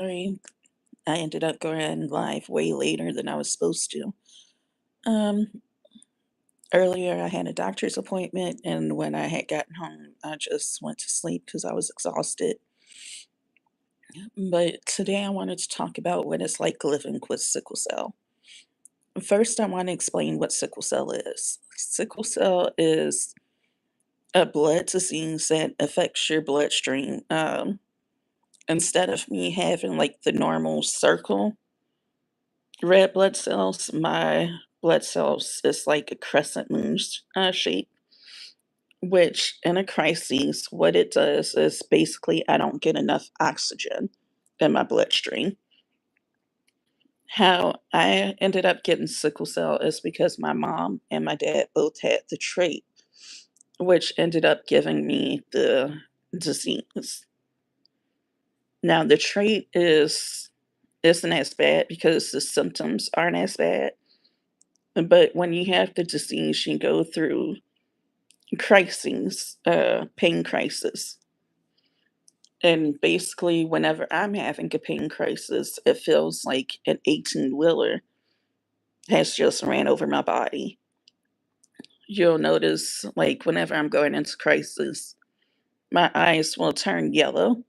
Sorry, I ended up going live way later than I was supposed to. Um, Earlier I had a doctor's appointment, and when I had gotten home, I just went to sleep because I was exhausted. But today I wanted to talk about what it's like living with sickle cell. First, I want to explain what sickle cell is. Sickle cell is a blood disease that affects your bloodstream. Instead of me having like the normal circle red blood cells, my blood cells is like a crescent moon shape, which in a crisis, what it does is basically I don't get enough oxygen in my bloodstream. How I ended up getting sickle cell is because my mom and my dad both had the trait, which ended up giving me the disease. Now the trait isn't as bad because the symptoms aren't as bad. But when you have the disease, you go through crises, pain crisis. And basically, whenever I'm having a pain crisis, it feels like an 18 wheeler has just ran over my body. You'll notice, like, whenever I'm going into crisis, my eyes will turn yellow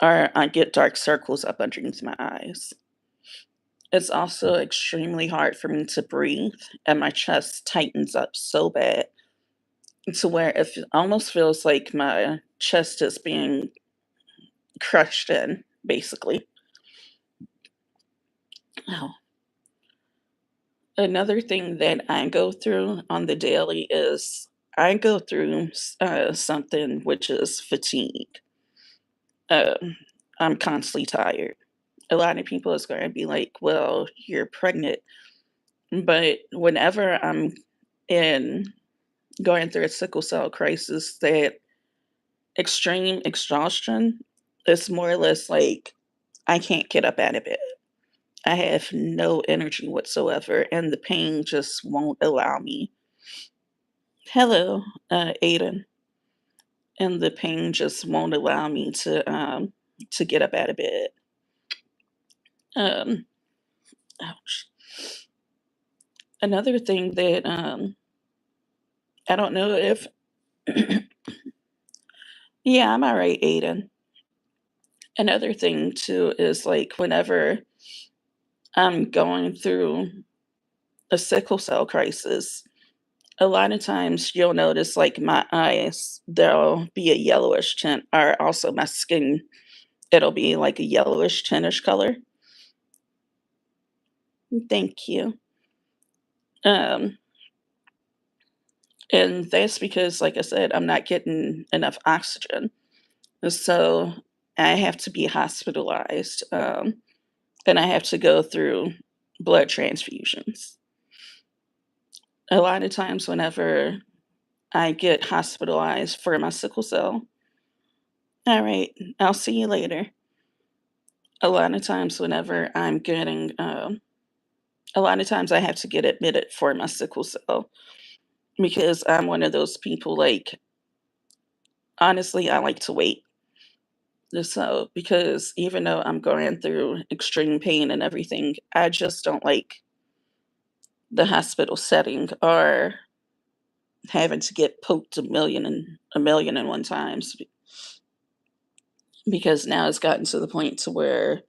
or I get dark circles up underneath my eyes. It's also extremely hard for me to breathe, and my chest tightens up so bad to where it almost feels like my chest is being crushed in, basically. Oh. Another thing that I go through on the daily is I go through something which is fatigue. Um, I'm constantly tired. A lot of people is going to be like, well, you're pregnant. But whenever I'm in going through a sickle cell crisis, that extreme exhaustion is more or less like I can't get up out of bed. I have no energy whatsoever, and the pain just won't allow me. Hello, Aiden. And the pain just won't allow me to get up out of bed. Um, Ouch. Another thing that I don't know if yeah, I'm all right, Aiden. Another thing too is like whenever I'm going through a sickle cell crisis, a lot of times you'll notice like my eyes, there'll be a yellowish tint, or also my skin, it'll be like a yellowish tintish color. Thank you. Um, and that's because, like I said, I'm not getting enough oxygen. So I have to be hospitalized, and I have to go through blood transfusions. A lot of times, whenever I get hospitalized for my sickle cell, all right, I'll see you later. A lot of times, whenever I'm getting, a lot of times I have to get admitted for my sickle cell because I'm one of those people, like, honestly, I like to wait. So, because even though I'm going through extreme pain and everything, I just don't like the hospital setting or having to get poked a million and one times because now it's gotten to the point to where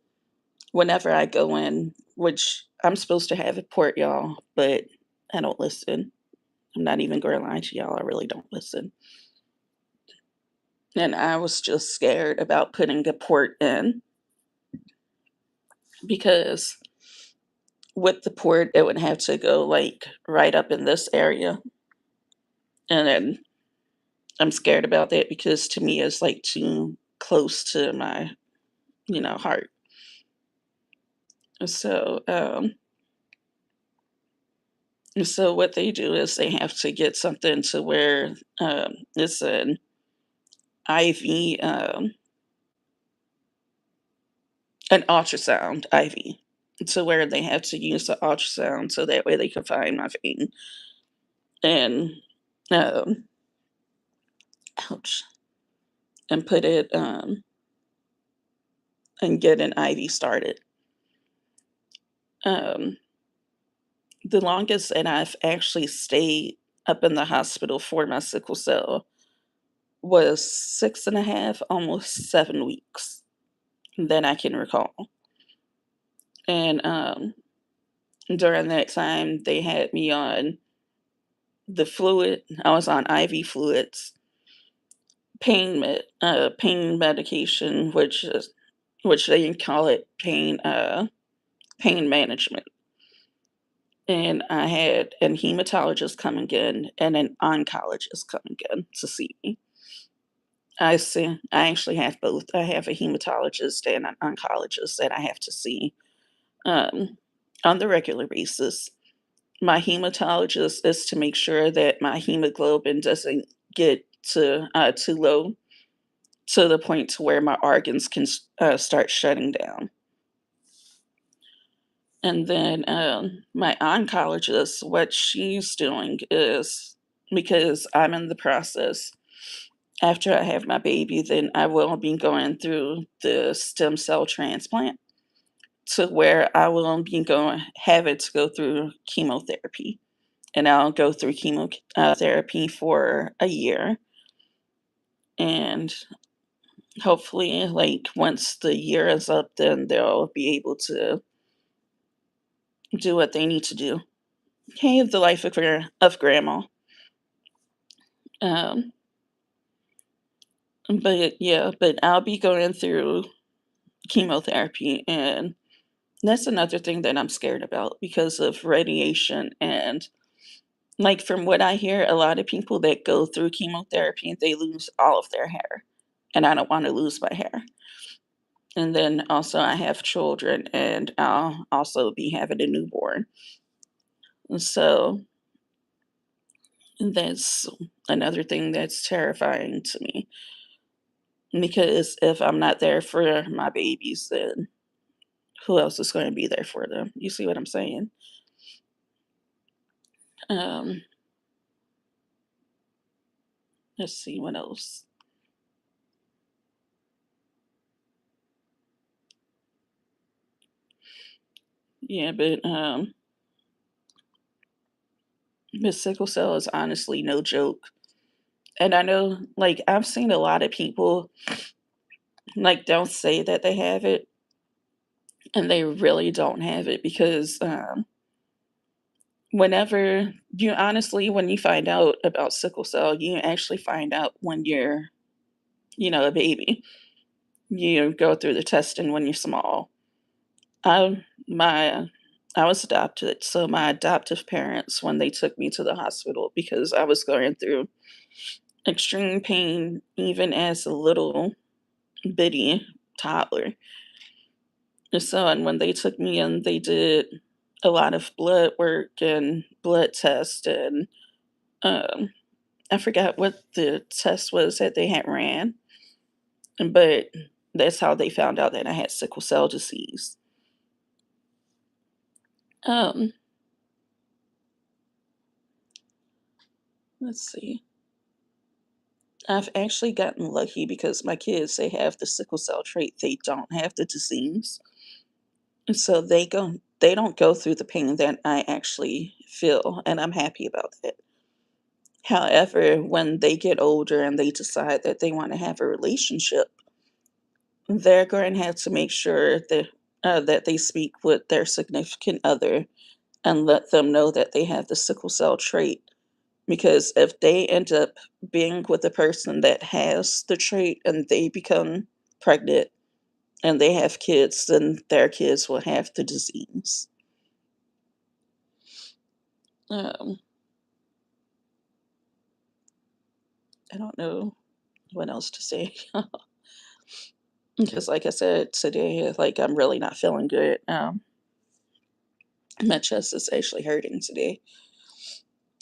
whenever I go in, which I'm supposed to have a port, y'all, but I don't listen. I'm not even going to lie to y'all. I really don't listen. And I was just scared about putting a port in because with the port, it would have to go like right up in this area. And then I'm scared about that because to me, it's like too close to my, heart. So, so what they do is they have to get something to where it's an IV, an ultrasound IV, to where they have to use the ultrasound so that way they can find my vein. And um, ouch, and put it and get an IV started. Um, the longest that I've actually stayed up in the hospital for my sickle cell was 6.5, almost 7 weeks that I can recall. And during that time, they had me on the fluid. I was on IV fluids, pain medication, which they call it pain management. And I had an hematologist coming in and an oncologist coming in to see me. I actually have both. I have a hematologist and an oncologist that I have to see um, on the regular basis. My hematologist is to make sure that my hemoglobin doesn't get too low to the point to where my organs can start shutting down. And then my oncologist, what she's doing is, because I'm in the process after I have my baby, then I will be going through the stem cell transplant to where I will be going have it to go through chemotherapy. And I'll go through chemotherapy for a year. And hopefully, like, once the year is up, then they'll be able to do what they need to do. Hey, the life of grandma. Um, but yeah, but I'll be going through chemotherapy, and that's another thing that I'm scared about because of radiation. And like, from what I hear, a lot of people that go through chemotherapy, they lose all of their hair, and I don't want to lose my hair. And then also, I have children, and I'll also be having a newborn. So that's another thing that's terrifying to me, because if I'm not there for my babies, then who else is going to be there for them? You see what I'm saying? Um, let's see what else. Yeah, but sickle cell is honestly no joke. And I know, like, I've seen a lot of people, like, don't say that they have it, and they really don't have it, because whenever you honestly, when you find out about sickle cell, you actually find out when you're, a baby. You go through the testing when you're small. I my I was adopted, so my adoptive parents, when they took me to the hospital because I was going through extreme pain even as a little bitty toddler. And when they took me in, they did a lot of blood work and blood tests, and um, I forgot what the test was that they had ran, but that's how they found out that I had sickle cell disease. Um, let's see. I've actually gotten lucky because my kids, they have the sickle cell trait. They don't have the disease. And so they don't go through the pain that I actually feel, and I'm happy about that. However, when they get older and they decide that they want to have a relationship, they're going to have to make sure that they speak with their significant other and let them know that they have the sickle cell trait. Because if they end up being with a person that has the trait and they become pregnant and they have kids, then their kids will have the disease. Um, I don't know what else to say. Because, like I said today, like, I'm really not feeling good. My chest is actually hurting today.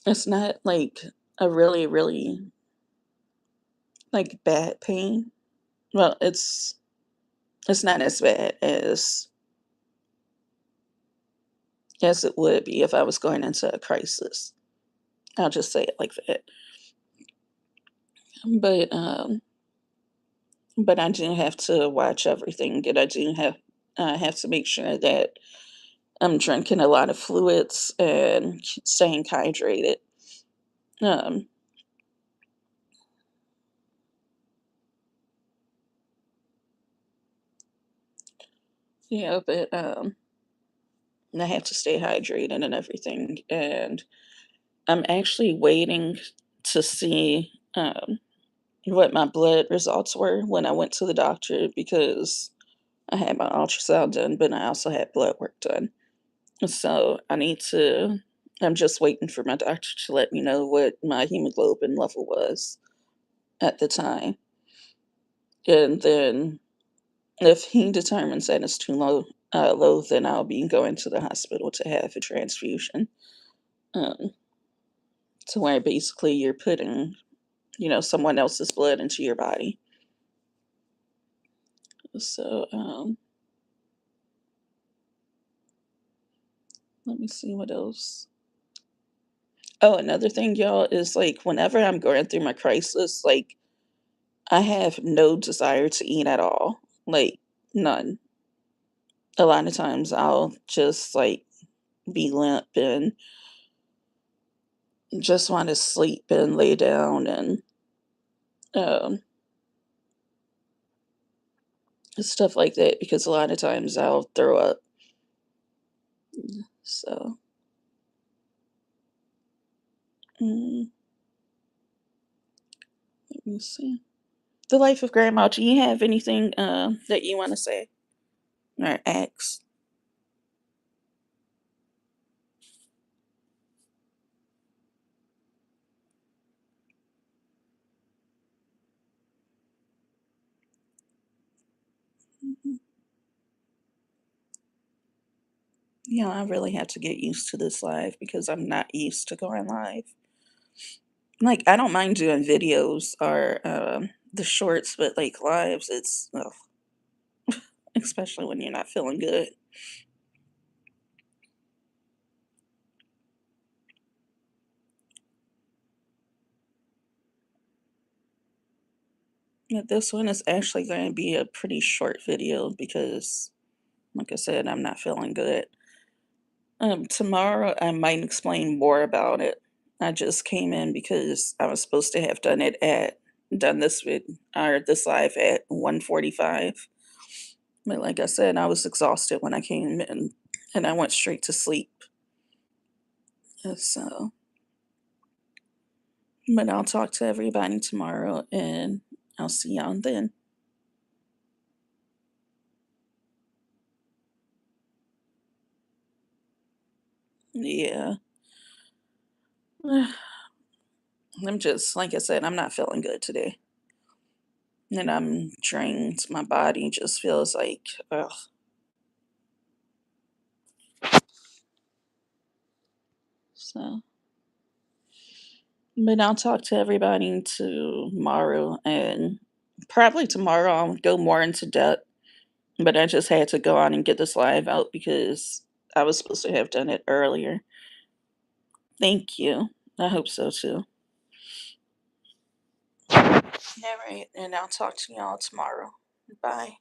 It's not like a really, really, like, bad pain. Well, it's not as bad as it would be if I was going into a crisis. I'll just say it like that. But but I do have to watch everything, and I have to make sure that I'm drinking a lot of fluids and staying hydrated. Um, yeah, but I have to stay hydrated and everything, and I'm actually waiting to see what my blood results were when I went to the doctor because I had my ultrasound done, but I also had blood work done. So I'm just waiting for my doctor to let me know what my hemoglobin level was at the time. And then if he determines that it's too low, then I'll be going to the hospital to have a transfusion. Um, to where basically you're putting, someone else's blood into your body. So let me see what else. Oh, another thing, y'all, is like whenever I'm going through my crisis, like I have no desire to eat at all. Like none. A lot of times I'll just like be limp and just want to sleep and lay down and um, stuff like that because a lot of times I'll throw up. So, mm, let me see. The life of grandma. Do you have anything that you want to say or ask? Mhm. Yeah, I really had to get used to this live because I'm not used to going live. Like, I don't mind doing videos or the shorts, but like lives, it's ugh, especially when you're not feeling good. Yeah, this one is actually going to be a pretty short video because, like I said, I'm not feeling good. Tomorrow I might explain more about it. I just came in because I was supposed to have done this this live at 1:45. But like I said, I was exhausted when I came in and I went straight to sleep. So, but I'll talk to everybody tomorrow and I'll see y'all then. Yeah. I'm just, like I said, I'm not feeling good today. And I'm drained. My body just feels like, ugh. So, but I'll talk to everybody tomorrow and probably tomorrow I'll go more into depth. But I just had to go on and get this live out because I was supposed to have done it earlier. Thank you. I hope so too. All right, and I'll talk to y'all tomorrow. Bye.